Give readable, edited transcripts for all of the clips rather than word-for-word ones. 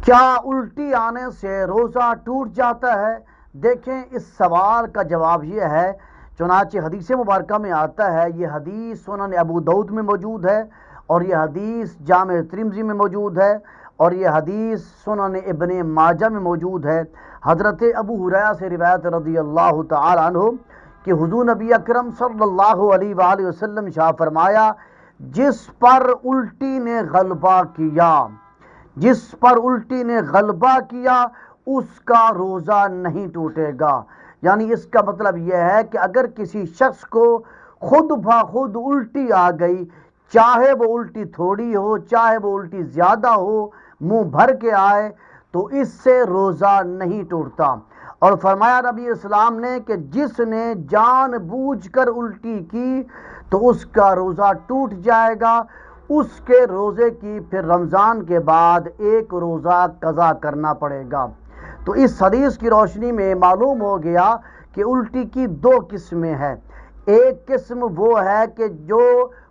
کیا الٹی آنے سے روزہ ٹوٹ جاتا ہے؟ دیکھیں، اس سوال کا جواب یہ ہے، چنانچہ حدیث مبارکہ میں آتا ہے، یہ حدیث سنن ابو داؤد میں موجود ہے، اور یہ حدیث جامع ترمذی میں موجود ہے، اور یہ حدیث سنن ابن ماجہ میں موجود ہے۔ حضرت ابو ہریرہ سے روایت رضی اللہ تعالی عنہ کہ حضور نبی اکرم صلی اللہ علیہ وآلہ وسلم ارشاد فرمایا، جس پر الٹی نے غلبہ کیا، جس پر الٹی نے غلبہ کیا اس کا روزہ نہیں ٹوٹے گا۔ یعنی اس کا مطلب یہ ہے کہ اگر کسی شخص کو خود بخود الٹی آ گئی، چاہے وہ الٹی تھوڑی ہو چاہے وہ الٹی زیادہ ہو، منہ بھر کے آئے، تو اس سے روزہ نہیں ٹوٹتا۔ اور فرمایا نبی اسلام نے کہ جس نے جان بوجھ کر الٹی کی تو اس کا روزہ ٹوٹ جائے گا، اس کے روزے کی پھر رمضان کے بعد ایک روزہ قضا کرنا پڑے گا۔ تو اس حدیث کی روشنی میں معلوم ہو گیا کہ الٹی کی دو قسمیں ہیں۔ ایک قسم وہ ہے کہ جو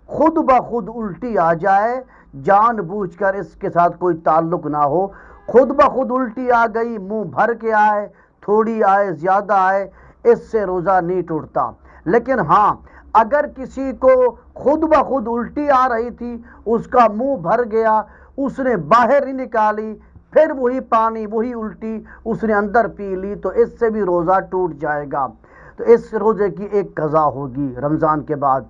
خود بخود الٹی آ جائے، جان بوجھ کر اس کے ساتھ کوئی تعلق نہ ہو، خود بخود الٹی آ گئی، منہ بھر کے آئے، تھوڑی آئے زیادہ آئے، اس سے روزہ نہیں ٹوٹتا۔ لیکن ہاں، اگر کسی کو خود بخود الٹی آ رہی تھی، اس کا منہ بھر گیا، اس نے باہر ہی نکالی، پھر وہی پانی وہی الٹی اس نے اندر پی لی، تو اس سے بھی روزہ ٹوٹ جائے گا۔ تو اس روزے کی ایک قضا ہوگی رمضان کے بعد۔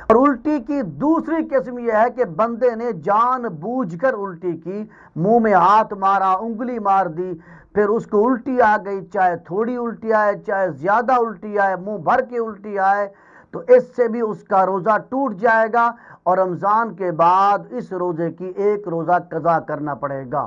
اور الٹی کی دوسری قسم یہ ہے کہ بندے نے جان بوجھ کر الٹی کی، منہ میں ہاتھ مارا، انگلی مار دی، پھر اس کو الٹی آ گئی، چاہے تھوڑی الٹی آئے چاہے زیادہ الٹی آئے، منہ بھر کے الٹی آئے، تو اس سے بھی اس کا روزہ ٹوٹ جائے گا، اور رمضان کے بعد اس روزے کی ایک روزہ قضا کرنا پڑے گا۔